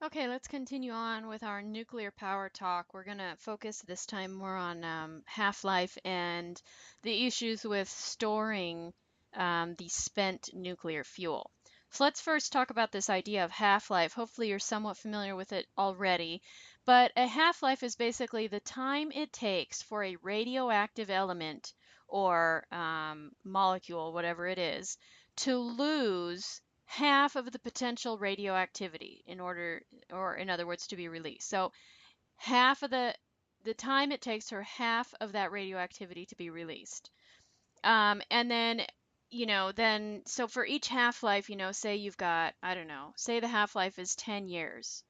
Okay, let's continue on with our nuclear power talk. We're going to focus this time more on half-life and the issues with storing the spent nuclear fuel. So let's first talk about this idea of half-life. Hopefully you're somewhat familiar with it already, but a half-life is basically the time it takes for a radioactive element or molecule, whatever it is, to lose half of the potential radioactivity in order, or in other words, to be released. So half of the time it takes for half of that radioactivity to be released. And then, so for each half-life, say you've got, I don't know, say the half-life is 10 years.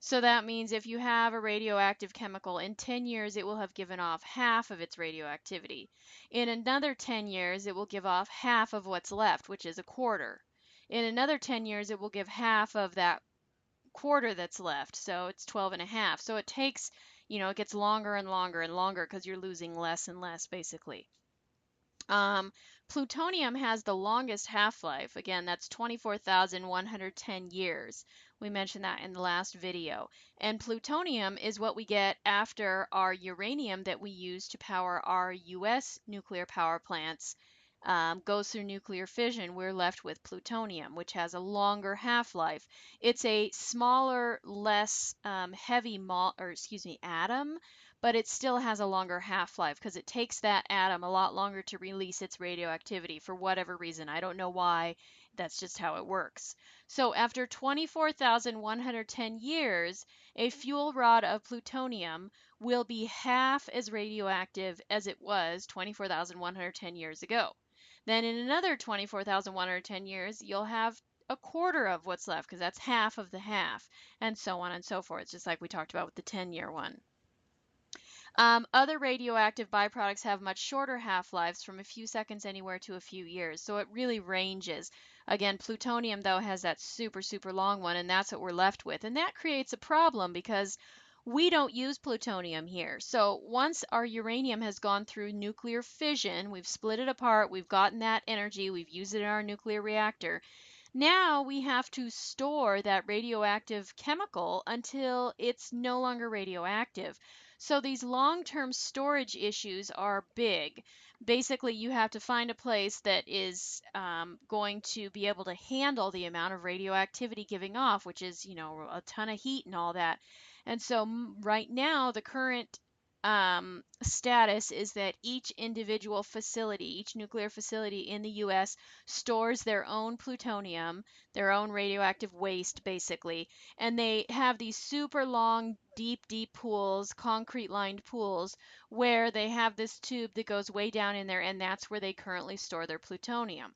So that means if you have a radioactive chemical, in 10 years it will have given off half of its radioactivity. In another 10 years it will give off half of what's left, which is a quarter. In another 10 years it will give half of that quarter that's left, so it's 12 and a half. So it takes, it gets longer and longer and longer because you're losing less and less basically. Um, Plutonium has the longest half-life. Again, that's 24,110 years. We mentioned that in the last video. And plutonium is what we get after our uranium that we use to power our US nuclear power plants goes through nuclear fission. We're left with plutonium, which has a longer half-life. It's a smaller, less heavy atom, but it still has a longer half-life because it takes that atom a lot longer to release its radioactivity for whatever reason. I don't know why. That's just how it works. So after 24,110 years, a fuel rod of plutonium will be half as radioactive as it was 24,110 years ago. Then in another 24,110 years, you'll have a quarter of what's left because that's half of the half, and so on and so forth, just like we talked about with the 10-year one. Other radioactive byproducts have much shorter half-lives, from a few seconds anywhere to a few years. So it really ranges. Again, plutonium, though, has that super, super long one, and that's what we're left with. And that creates a problem because we don't use plutonium here. So once our uranium has gone through nuclear fission, we've split it apart, we've gotten that energy, we've used it in our nuclear reactor. Now we have to store that radioactive chemical until it's no longer radioactive. So these long-term storage issues are big. Basically, you have to find a place that is going to be able to handle the amount of radioactivity giving off, which is, a ton of heat and all that. And so right now, the current status is that each individual facility, each nuclear facility in the US stores their own plutonium, their own radioactive waste, basically. And they have these super long, deep, deep pools, concrete lined pools, where they have this tube that goes way down in there, and that's where they currently store their plutonium.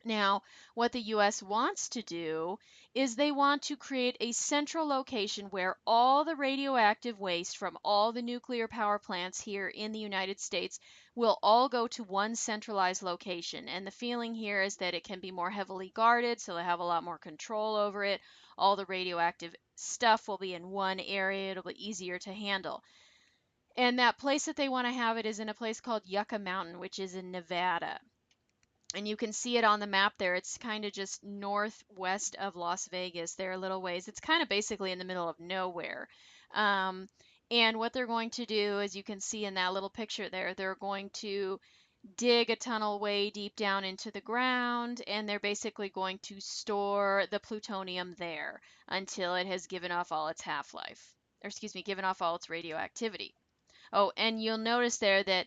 Now, what the US wants to do is they want to create a central location where all the radioactive waste from all the nuclear power plants here in the United States will all go to one centralized location. And the feeling here is that it can be more heavily guarded, so they have a lot more control over it. All the radioactive stuff will be in one area, it'll be easier to handle. And that place that they want to have it is in a place called Yucca Mountain, which is in Nevada. And you can see it on the map there. It's kind of just northwest of Las Vegas there a little ways. It's kind of basically in the middle of nowhere. Um, and what they're going to do, as you can see in that little picture there, they're going to dig a tunnel way deep down into the ground, and they're basically going to store the plutonium there until it has given off all its half-life, or excuse me, given off all its radioactivity. Oh, and you'll notice there that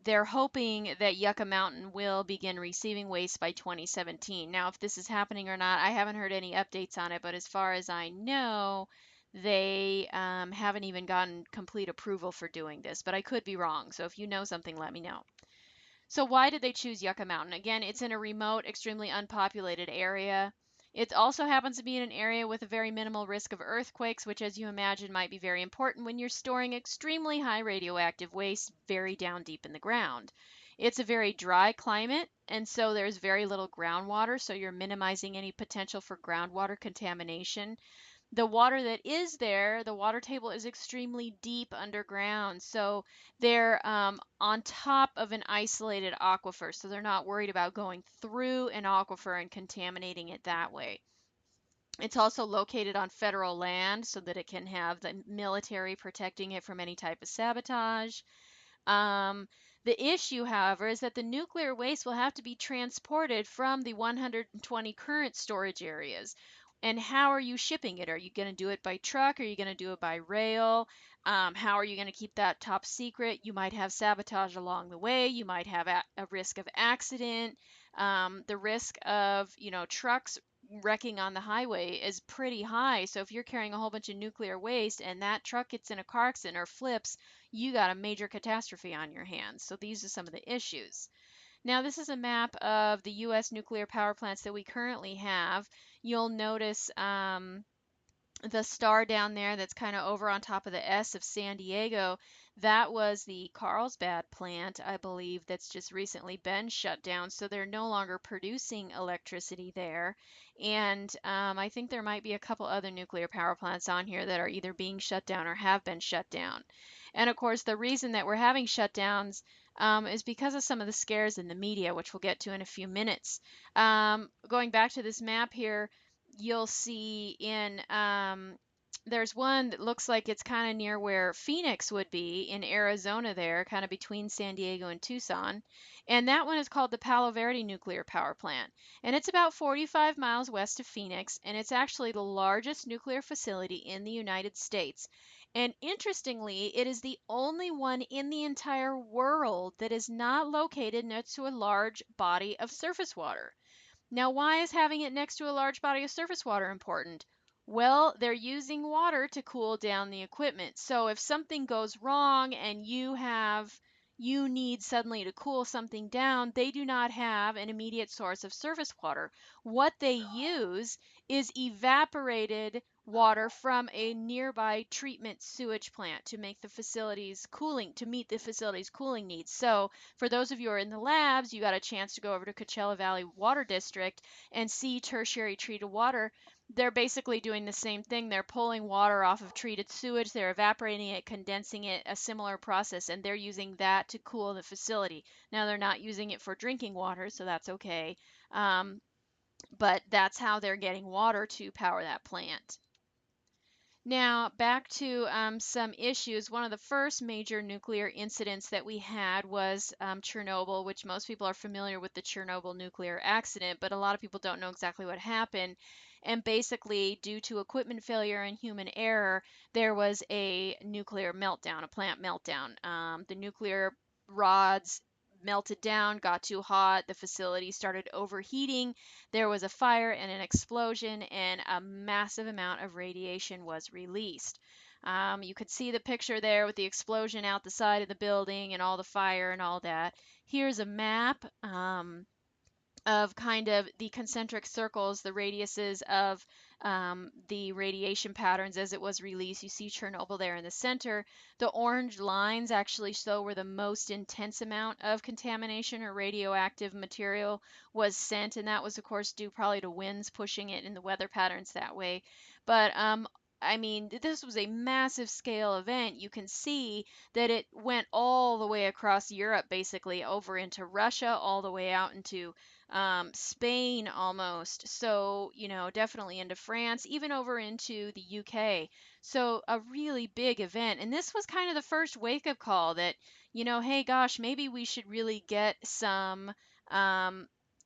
they're hoping that Yucca Mountain will begin receiving waste by 2017. Now, if this is happening or not, I haven't heard any updates on it, but as far as I know, they haven't even gotten complete approval for doing this, but I could be wrong. So if you know something, let me know. So why did they choose Yucca Mountain? Again, it's in a remote, extremely unpopulated area. It also happens to be in an area with a very minimal risk of earthquakes, which, as you imagine, might be very important when you're storing extremely high radioactive waste very down deep in the ground. It's a very dry climate, and so there's very little groundwater, so you're minimizing any potential for groundwater contamination. The water that is there, the water table is extremely deep underground. So they're on top of an isolated aquifer. So they're not worried about going through an aquifer and contaminating it that way. It's also located on federal land so that it can have the military protecting it from any type of sabotage. Um, the issue, however, is that the nuclear waste will have to be transported from the 120 current storage areas. And how are you shipping it? Are you going to do it by truck? Are you going to do it by rail? How are you going to keep that top secret? You might have sabotage along the way. You might have a risk of accident. The risk of, trucks wrecking on the highway is pretty high. So if you're carrying a whole bunch of nuclear waste and that truck gets in a car accident or flips, you got a major catastrophe on your hands. So these are some of the issues. Now, this is a map of the U.S. nuclear power plants that we currently have. You'll notice the star down there that's kind of over on top of the S of San Diego, that was the Carlsbad plant, I believe, that's just recently been shut down. So they're no longer producing electricity there. And I think there might be a couple other nuclear power plants on here that are either being shut down or have been shut down. And of course, the reason that we're having shutdowns is because of some of the scares in the media, which we'll get to in a few minutes. Going back to this map here, you'll see there's one that looks like it's kind of near where Phoenix would be in Arizona there, kind of between San Diego and Tucson. And that one is called the Palo Verde Nuclear Power Plant. And it's about 45 miles west of Phoenix, and it's actually the largest nuclear facility in the United States. And interestingly, it is the only one in the entire world that is not located next to a large body of surface water. Now, why is having it next to a large body of surface water important? Well, they're using water to cool down the equipment. So if something goes wrong and you need suddenly to cool something down, they do not have an immediate source of surface water. What they use is evaporated water from a nearby treatment sewage plant to make the facilities cooling, to meet the facility's cooling needs. So for those of you who are in the labs, you got a chance to go over to Coachella Valley Water District and see tertiary treated water. They're basically doing the same thing. They're pulling water off of treated sewage, they're evaporating it, condensing it, a similar process, and they're using that to cool the facility. Now, they're not using it for drinking water, so that's okay. But that's how they're getting water to power that plant. Now, back to some issues. One of the first major nuclear incidents that we had was Chernobyl, which most people are familiar with the Chernobyl nuclear accident, but a lot of people don't know exactly what happened. And basically, due to equipment failure and human error, there was a nuclear meltdown, a plant meltdown. The nuclear rods melted down, got too hot, the facility started overheating, there was a fire and an explosion, and a massive amount of radiation was released. You could see the picture there with the explosion out the side of the building and all the fire and all that. Here's a map of kind of the concentric circles, the radiuses of the radiation patterns as it was released. You see Chernobyl there in the center. The orange lines actually show where the most intense amount of contamination or radioactive material was sent, and that was, of course, due probably to winds pushing it in the weather patterns that way. But I mean, this was a massive scale event. You can see that it went all the way across Europe, basically over into Russia, all the way out into Spain almost. So, definitely into France, even over into the UK. So, a really big event. And this was kind of the first wake up call that, hey, gosh, maybe we should really get um,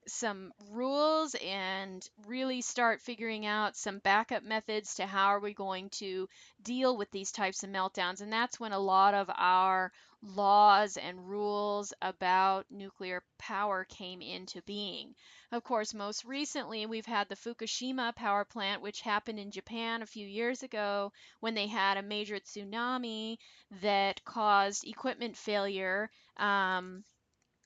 some rules and really start figuring out some backup methods to how are we going to deal with these types of meltdowns. And that's when a lot of our laws and rules about nuclear power came into being. Of course, most recently, we've had the Fukushima power plant, which happened in Japan a few years ago when they had a major tsunami that caused equipment failure.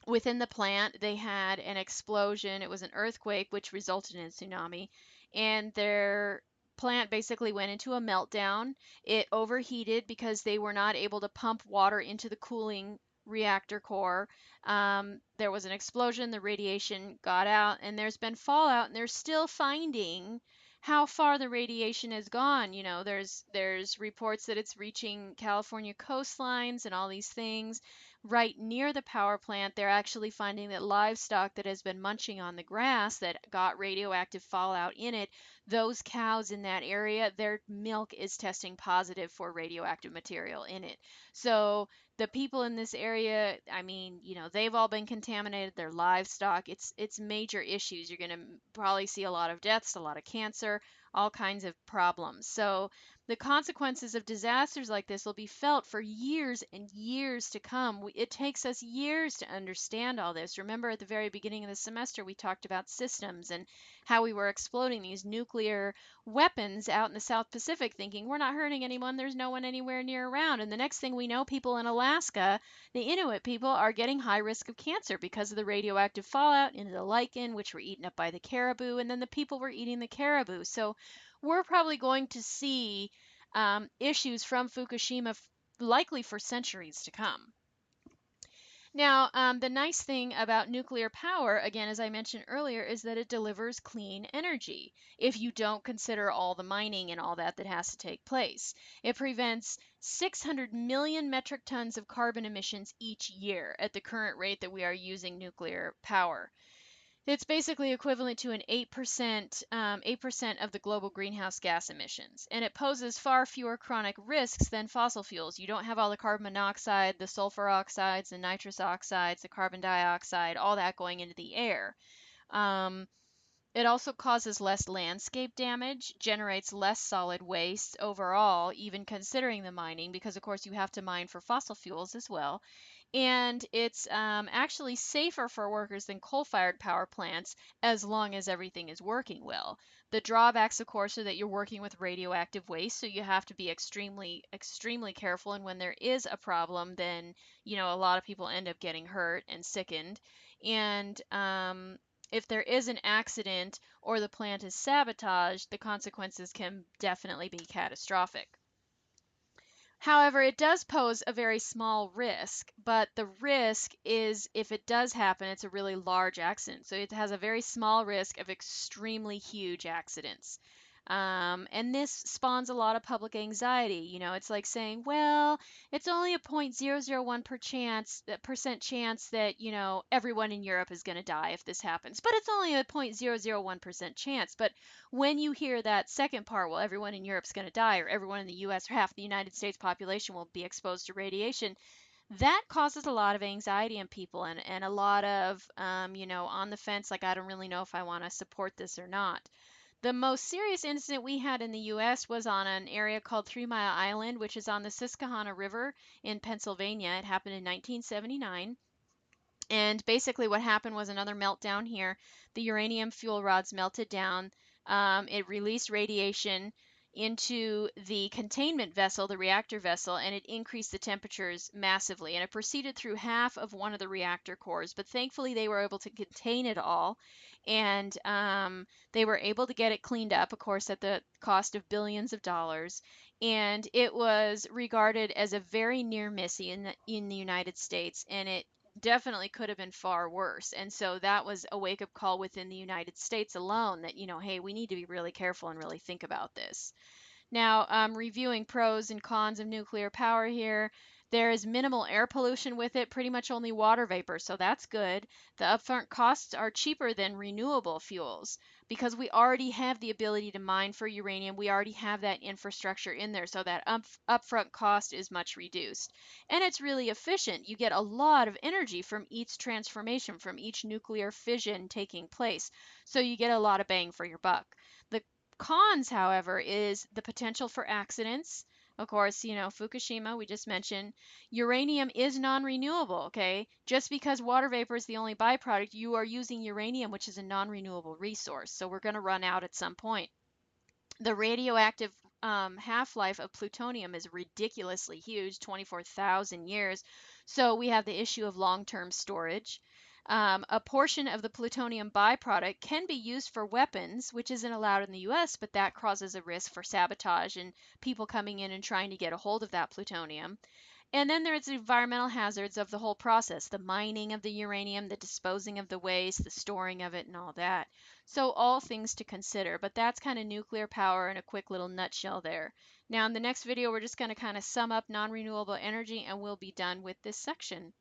Within the plant, they had an explosion. It was an earthquake, which resulted in a tsunami. And their plant basically went into a meltdown. It overheated because they were not able to pump water into the cooling reactor core. There was an explosion, the radiation got out, and there's been fallout, and they're still finding how far the radiation has gone. There's reports that it's reaching California coastlines and all these things. right near the power plant, they're actually finding that livestock that has been munching on the grass that got radioactive fallout in it, those cows in that area, their milk is testing positive for radioactive material in it. So the people in this area, I mean, they've all been contaminated, their livestock, it's major issues. You're going to probably see a lot of deaths, a lot of cancer, all kinds of problems. So the consequences of disasters like this will be felt for years and years to come. It takes us years to understand all this. Remember at the very beginning of the semester, we talked about systems and how we were exploding these nuclear weapons out in the South Pacific, thinking we're not hurting anyone, there's no one anywhere near around. And the next thing we know, people in Alaska, the Inuit people, are getting high risk of cancer because of the radioactive fallout into the lichen, which were eaten up by the caribou, and then the people were eating the caribou. So we're probably going to see issues from Fukushima likely for centuries to come. Now, the nice thing about nuclear power, again, as I mentioned earlier, is that it delivers clean energy if you don't consider all the mining and all that has to take place. It prevents 600 million metric tons of carbon emissions each year at the current rate that we are using nuclear power. It's basically equivalent to an 8% of the global greenhouse gas emissions, and it poses far fewer chronic risks than fossil fuels. You don't have all the carbon monoxide, the sulfur oxides, the nitrous oxides, the carbon dioxide, all that going into the air. Um, it also causes less landscape damage, generates less solid waste overall, even considering the mining, because of course you have to mine for fossil fuels as well. And it's actually safer for workers than coal-fired power plants as long as everything is working well. The drawbacks, of course, are that you're working with radioactive waste, so you have to be extremely, extremely careful. And when there is a problem, then, a lot of people end up getting hurt and sickened. And if there is an accident or the plant is sabotaged, the consequences can definitely be catastrophic. However, it does pose a very small risk, but the risk is if it does happen, it's a really large accident. So it has a very small risk of extremely huge accidents. And this spawns a lot of public anxiety. It's like saying, well, it's only a 0.001% chance that, everyone in Europe is going to die if this happens. But it's only a 0.001% chance. But when you hear that second part, well, everyone in Europe's going to die, or everyone in the US or half the United States population will be exposed to radiation, that causes a lot of anxiety in people and a lot of, on the fence, like, I don't really know if I want to support this or not. The most serious incident we had in the US was on an area called 3 Mile Island, which is on the Susquehanna River in Pennsylvania. It happened in 1979. And basically, what happened was another meltdown here. The uranium fuel rods melted down. It released radiation into the containment vessel, the reactor vessel, and it increased the temperatures massively. And it proceeded through half of one of the reactor cores, but thankfully they were able to contain it all. And they were able to get it cleaned up, of course, at the cost of billions of dollars. And it was regarded as a very near miss in the United States, and it definitely could have been far worse. And so that was a wake up call within the United States alone that, hey, we need to be really careful and really think about this. Now, reviewing pros and cons of nuclear power here. There is minimal air pollution with it, pretty much only water vapor, so that's good. The upfront costs are cheaper than renewable fuels because we already have the ability to mine for uranium. We already have that infrastructure in there, so that upfront cost is much reduced. And it's really efficient. You get a lot of energy from each transformation, from each nuclear fission taking place, so you get a lot of bang for your buck. The cons, however, is the potential for accidents. Of course, Fukushima, we just mentioned. Uranium is non-renewable, okay? Just because water vapor is the only byproduct, you are using uranium, which is a non-renewable resource. So we're going to run out at some point. The radioactive half-life of plutonium is ridiculously huge, 24,000 years. So we have the issue of long-term storage. A portion of the plutonium byproduct can be used for weapons, which isn't allowed in the US, but that causes a risk for sabotage and people coming in and trying to get a hold of that plutonium. And then there's the environmental hazards of the whole process, the mining of the uranium, the disposing of the waste, the storing of it, and all that. So all things to consider, but that's kind of nuclear power in a quick little nutshell there. Now in the next video, we're just going to kind of sum up non-renewable energy and we'll be done with this section.